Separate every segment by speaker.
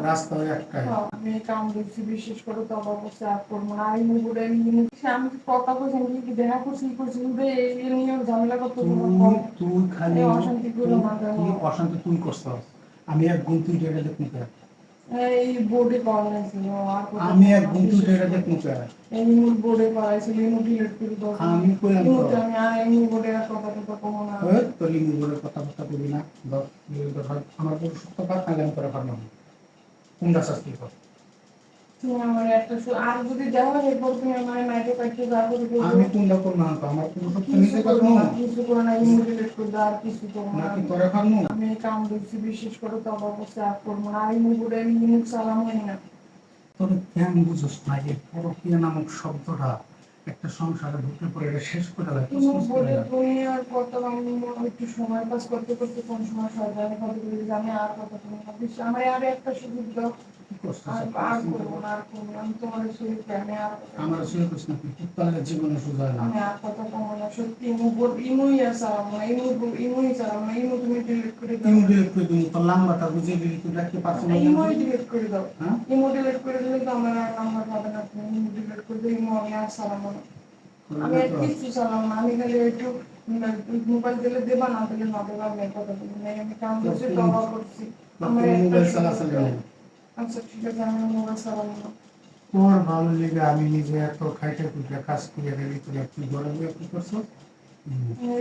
Speaker 1: রাস্তা একটাই।
Speaker 2: আমি কাম করছি বিশেষ করে তবা করছে আর করবো না আমি বলে আমি কথা বলছি কি দেখা করছি করছি এই নিয়ে ঝামেলা করতে
Speaker 1: তুই খালি
Speaker 2: অশান্তি করে না
Speaker 1: তুই অশান্তি তুই করছস। আমি একদিন তুই যেটা দেখুন
Speaker 2: এই বোর্ডে করা হয়েছিল
Speaker 1: আমি একদিন তুই যেটা দেখুন
Speaker 2: এই মূল বোর্ডে করা হয়েছিল এই ডিলিট করে দাও
Speaker 1: আমি কইলাম তো
Speaker 2: আমি আর এই বোর্ডে কথা কথা কমো না
Speaker 1: তোর এই বোর্ডের কথা বলি না আমার পুরো সত্য কাজ কালাম করে পারলাম কোনটা শাস্তি কর
Speaker 2: আমার একটা আর যদি যাও এরপর তুমি আমার মাইকে পাইতে যাবো
Speaker 1: আমি কোনটা করব না আমার পুরো সত্য নিতে পারবো না
Speaker 2: কিছু করে না এই ডিলিট করে দাও আর কিছু করবো না
Speaker 1: নাকি করে পারবো
Speaker 2: আমি কাম দিচ্ছি বিশেষ করে তবা করছে আর করবো না এই বোর্ডে আমি মুখ সালাম হই না
Speaker 1: তোর কেন বুঝোস না এই পরকীয়া নামক শব্দটা একটা সংসারে ঢুকে পড়ে এটা শেষ করে দেয়
Speaker 2: তুমি আর কত একটু সময় পাস করতে করতে কোন সময় সরকারি কত করে আমি আর কত আমার আর একটা সুযোগ দাও আর করবো না আর করবো আমি তোমার শরীর আমি আর
Speaker 1: আমার শরীর কৃষ্ণ পুত্তালের জীবনে সুযোগ না
Speaker 2: আমি আর কত কমো না সত্যি ইমুই আসাম না ইমুই সালাম না ইমু তুমি ডিলিট করে দাও
Speaker 1: ইমু ডিলিট করে দিই তোর নাম্বারটা বুঝে ডিলিট করে রাখতে পারছ না
Speaker 2: ইমুই ডিলিট করে দাও ইমু ডিলিট করে দিলে তো আমার আর নাম্বার পাবে না তুমি ইমু ডিলিট করে দাও ইমু আমি আর সালাম না আমি আর কিছু চালাম না আমি খালি একটু মোবাইল দিলে দেবা না দিলে না দেবা আমি কথা বলি না আমি কাম করছি তবা করছি আমার
Speaker 1: মোবাইল চালাচালি
Speaker 2: আচ্ছা ঠিক আছে আমি মোবাইল চালাবো না
Speaker 1: তোর ভালো লেগে আমি নিজে এত খাইতে খুঁজে কাজ করে রেডি করে তুই ঘরে গিয়ে কি করছো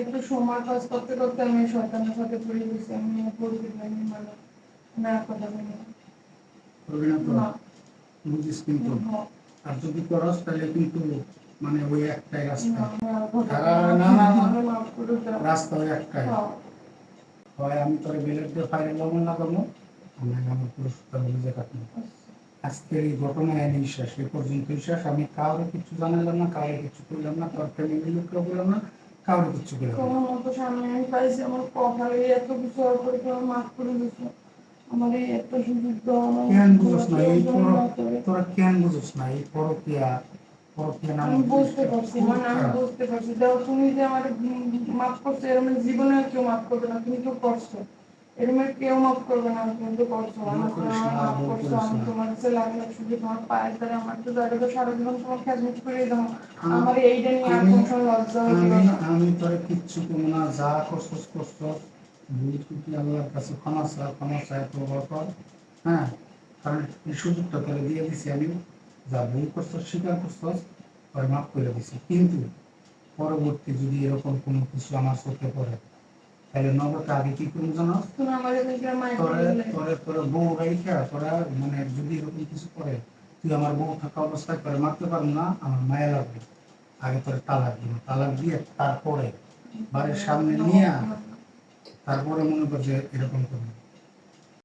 Speaker 2: একটু সময় কাজ করতে করতে আমি শয়তানের সাথে পড়ে গেছি আমি পড়তে পারিনি মানে না কথা বলি
Speaker 1: করবি না তো বুঝিস কিন্তু আর যদি করস তাহলে কিন্তু মানে ওই একটাই রাস্তা না না রাস্তা ওই একটাই হয় আমি তোর বিলেট দিয়ে ফাইল লবণ লাগাবো আমি আমার পুরো সুতা বুঝে কাটবো আজকের এই ঘটনায় আমি শেষ এই পর্যন্তই শেষ আমি কাউরে কিছু জানালাম না কাউরে কিছু করলাম না তোর ফ্যামিলির লোককে বললাম না কাউরে কিছু করলাম না
Speaker 2: তোমার মতো সামনে আমি পাইছি আমার কপালে এত কিছু করে তোমার মাফ করে দিচ্ছ আমার এই একটা সুযোগ
Speaker 1: কেন বুঝোস না এই তোরা কেন বুঝোস না এই পরকীয়া
Speaker 2: আমি বুঝতে পারছি মানে আমি বুঝতে পারছি দেখো তুমি যে আমার মাফ করছো এরকম জীবনে কেউ মাফ করবে না তুমি তো করছো এরকম কেউ মাফ করবে না তুমি তো করছো আমার মাফ করছো আমি তোমার কাছে লাখ লাখ শুধু তোমার পায়ের দ্বারা আমার তো দাঁড়িয়ে তো সারা জীবন তোমার খেজমত করে দাও আমার এইটা নিয়ে আর কোনো লজ্জা
Speaker 1: আমি তোরে কিচ্ছু করবো না যা করছস করছস ভুল ত্রুটি আল্লাহর কাছে ক্ষমা চায় তওবা কর হ্যাঁ কারণ এই সুযোগটা তোরে দিয়ে দিছি আমি যা ভুল করছস স্বীকার করছস তোরে মাফ করে দিছি কিন্তু পরবর্তী যদি এরকম কোনো কিছু আমার চোখে পড়ে তাহলে নগদে আগে কি করবো জানো তোরে বউ রাইখা তোরা মানে যদি এরকম কিছু করে তুই আমার বউ থাকা অবস্থায় তোরে মারতে পারবো না আমার মায়া লাগবে আগে তোরে তালাক দিব তালাক দিয়ে তারপরে বাড়ির সামনে নিয়ে তারপরে মনে কর যে এরকম করবো